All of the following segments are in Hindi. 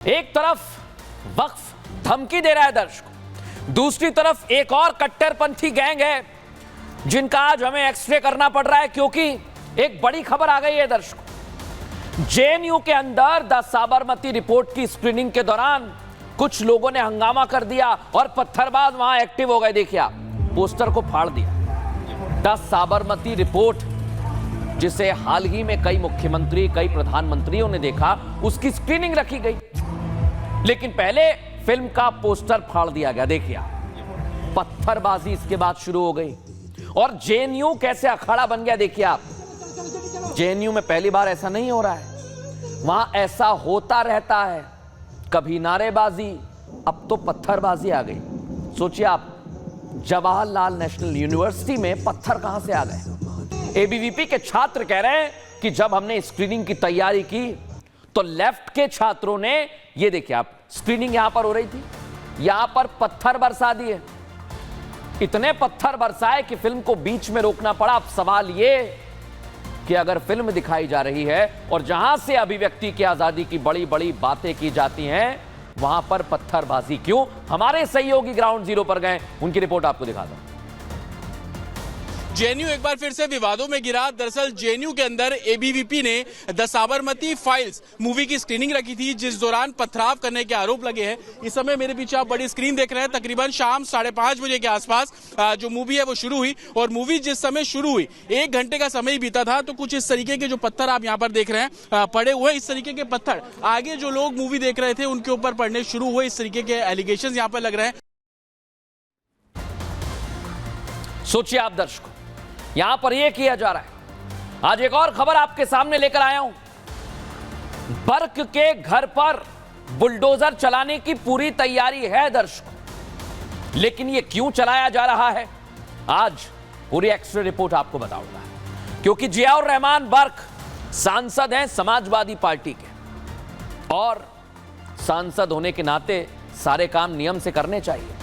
एक तरफ वक्फ धमकी दे रहा है दर्शकों, दूसरी तरफ एक और कट्टरपंथी गैंग है जिनका आज हमें एक्सरे करना पड़ रहा है क्योंकि एक बड़ी खबर आ गई है दर्शकों। जेएनयू के अंदर द साबरमती रिपोर्ट की स्क्रीनिंग के दौरान कुछ लोगों ने हंगामा कर दिया और पत्थरबाज वहां एक्टिव हो गए। देखिए आप, पोस्टर को फाड़ दिया। द साबरमती रिपोर्ट जिसे हाल ही में कई मुख्यमंत्री, कई प्रधानमंत्रियों ने देखा, उसकी स्क्रीनिंग रखी गई, लेकिन पहले फिल्म का पोस्टर फाड़ दिया गया। देखिए आप, पत्थरबाजी इसके बाद शुरू हो गई और जेएनयू कैसे अखाड़ा बन गया। देखिए आप, जेएनयू में पहली बार ऐसा नहीं हो रहा है, वहां ऐसा होता रहता है। कभी नारेबाजी, अब तो पत्थरबाजी आ गई। सोचिए आप, जवाहरलाल नेशनल यूनिवर्सिटी में पत्थर कहां से आ गए। एबीवीपी के छात्र कह रहे हैं कि जब हमने स्क्रीनिंग की तैयारी की तो लेफ्ट के छात्रों ने, ये देखिए आप, स्क्रीनिंग यहां पर हो रही थी, यहां पर पत्थर बरसा दिए, इतने पत्थर बरसाए कि फिल्म को बीच में रोकना पड़ा। अब सवाल ये कि अगर फिल्म दिखाई जा रही है और जहां से अभिव्यक्ति की आजादी की बड़ी बड़ी बातें की जाती हैं, वहां पर पत्थरबाजी क्यों। हमारे सहयोगी ग्राउंड जीरो पर गए, उनकी रिपोर्ट आपको दिखाता हूं। जेएनयू एक बार फिर से विवादों में गिरा। दरअसल जेएनयू के अंदर एबीवीपी ने द साबरमती फाइल्स मूवी की स्क्रीनिंग रखी थी, जिस दौरान पथराव करने के आरोप लगे हैं। इस समय मेरे पीछे आप बड़ी स्क्रीन देख रहे हैं। तकरीबन शाम 5:30 बजे के आसपास जो मूवी है वो शुरू हुई और मूवी जिस समय शुरू हुई 1 घंटे का समय ही बीता था, तो कुछ इस तरीके के जो पत्थर आप यहाँ पर देख रहे हैं पड़े हुए, इस तरीके के पत्थर आगे जो लोग मूवी देख रहे थे उनके ऊपर पड़ने शुरू हुए। इस तरीके के एलिगेशन यहाँ पर लग रहे हैं। सोचिए आप दर्शकों, यहां पर यह किया जा रहा है। आज एक और खबर आपके सामने लेकर आया हूं। बर्क के घर पर बुलडोजर चलाने की पूरी तैयारी है दर्शकों, लेकिन यह क्यों चलाया जा रहा है, आज पूरी एक्सरे रिपोर्ट आपको बताऊंगा। क्योंकि जियाउर रहमान बर्क सांसद हैं समाजवादी पार्टी के, और सांसद होने के नाते सारे काम नियम से करने चाहिए,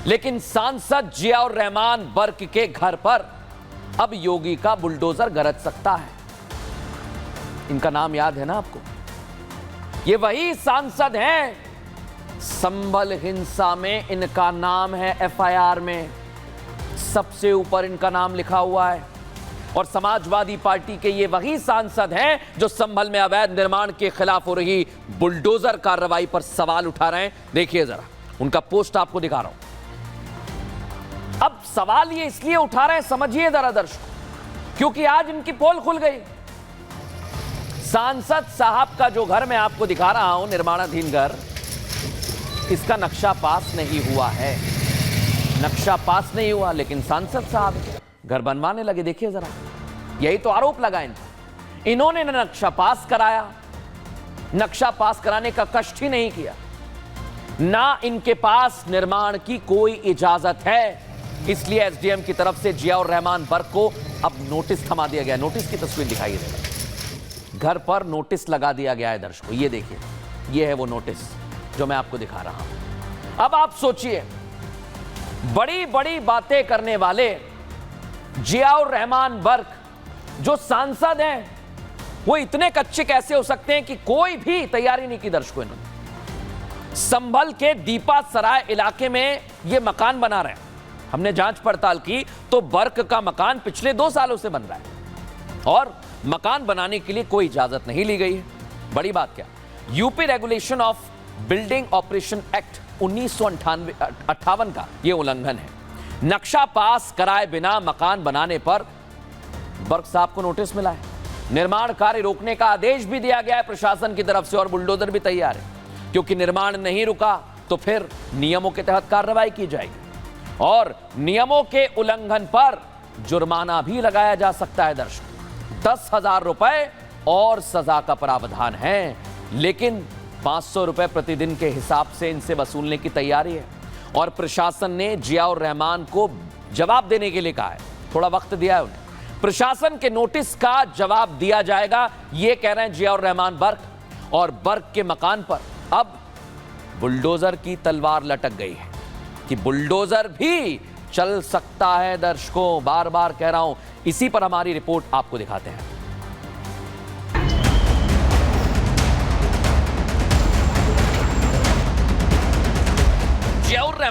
लेकिन सांसद जियाउर रहमान बर्क के घर पर अब योगी का बुलडोजर गरज सकता है। इनका नाम याद है ना आपको, ये वही सांसद हैं, संभल हिंसा में इनका नाम है, एफआईआर में सबसे ऊपर इनका नाम लिखा हुआ है। और समाजवादी पार्टी के ये वही सांसद हैं जो संभल में अवैध निर्माण के खिलाफ हो रही बुलडोजर कार्रवाई पर सवाल उठा रहे हैं। देखिए जरा, उनका पोस्ट आपको दिखा रहा हूं। अब सवाल ये इसलिए उठा रहे हैं, समझिए जरा दर्शकों, क्योंकि आज इनकी पोल खुल गई। सांसद साहब का जो घर मैं आपको दिखा रहा हूं, निर्माणाधीन घर, इसका नक्शा पास नहीं हुआ है। नक्शा पास नहीं हुआ, लेकिन सांसद साहब घर बनवाने लगे। देखिए जरा, यही तो आरोप लगा इन पर। इन्होंने नक्शा पास कराया, नक्शा पास कराने का कष्ट ही नहीं किया, ना इनके पास निर्माण की कोई इजाजत है। इसलिए एसडीएम की तरफ से जियाउर रहमान बर्क को अब नोटिस थमा दिया गया। नोटिस की तस्वीर दिखाई दे रही, घर पर नोटिस लगा दिया गया है दर्शकों। ये देखिए, ये है वो नोटिस जो मैं आपको दिखा रहा हूं। अब आप सोचिए, बड़ी बड़ी बातें करने वाले जियाउर रहमान बर्क जो सांसद हैं, वो इतने कच्चे कैसे हो सकते हैं कि कोई भी तैयारी नहीं की दर्शकों। इन्होंने संभल के दीपा सराय इलाके में ये मकान बना रहे हैं। हमने जांच पड़ताल की तो बर्क का मकान पिछले 2 सालों से बन रहा है और मकान बनाने के लिए कोई इजाजत नहीं ली गई है। बड़ी बात क्या, UP regulation of building operation act 1958 का यह उल्लंघन है। नक्शा पास कराए बिना मकान बनाने पर बर्क साहब को नोटिस मिला है। निर्माण कार्य रोकने का आदेश भी दिया गया है प्रशासन की तरफ से और बुलडोजर भी तैयार है, क्योंकि निर्माण नहीं रुका तो फिर नियमों के तहत कार्रवाई की जाएगी और नियमों के उल्लंघन पर जुर्माना भी लगाया जा सकता है दर्शकों। 10,000 रुपए और सजा का प्रावधान है, लेकिन 500 रुपए प्रतिदिन के हिसाब से इनसे वसूलने की तैयारी है। और प्रशासन ने जियाउर रहमान को जवाब देने के लिए कहा है, थोड़ा वक्त दिया है उन्हें। प्रशासन के नोटिस का जवाब दिया जाएगा, यह कह रहे हैं जियाउर रहमान बर्क। और बर्क के मकान पर अब बुलडोजर की तलवार लटक गई है कि बुलडोजर भी चल सकता है दर्शकों। बार बार कह रहा हूं, इसी पर हमारी रिपोर्ट आपको दिखाते हैं।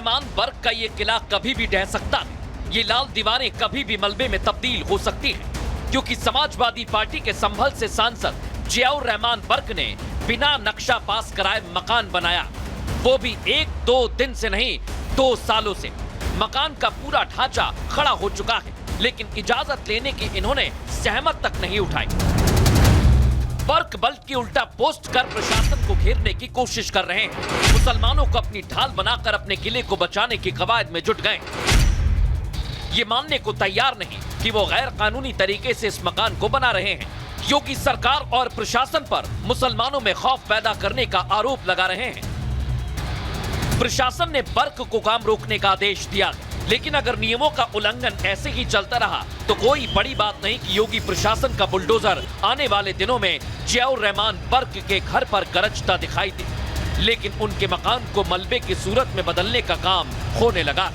रहमान बर्क का ये किला कभी भी ढह सकता है। ये लाल दीवारें कभी भी मलबे में तब्दील हो सकती हैं, क्योंकि समाजवादी पार्टी के संभल से सांसद जियाउर रहमान बर्क ने बिना नक्शा पास कराए मकान बनाया, वो भी 1-2 दिन से नहीं 2 सालों से। मकान का पूरा ढांचा खड़ा हो चुका है, लेकिन इजाजत लेने की इन्होंने सहमत तक नहीं उठाई। बर्क बल्ट की उल्टा पोस्ट कर प्रशासन को घेरने की कोशिश कर रहे हैं। मुसलमानों को अपनी ढाल बनाकर अपने किले को बचाने की कवायद में जुट गए। ये मानने को तैयार नहीं कि वो गैर कानूनी तरीके से इस मकान को बना रहे हैं। योगी सरकार और प्रशासन पर मुसलमानों में खौफ पैदा करने का आरोप लगा रहे हैं। प्रशासन ने बर्क को काम रोकने का आदेश दिया, लेकिन अगर नियमों का उल्लंघन ऐसे ही चलता रहा तो कोई बड़ी बात नहीं कि योगी प्रशासन का बुलडोजर आने वाले दिनों में जियाउर रहमान बर्क के घर पर गरजता दिखाई दे। लेकिन उनके मकान को मलबे की सूरत में बदलने का काम होने लगा।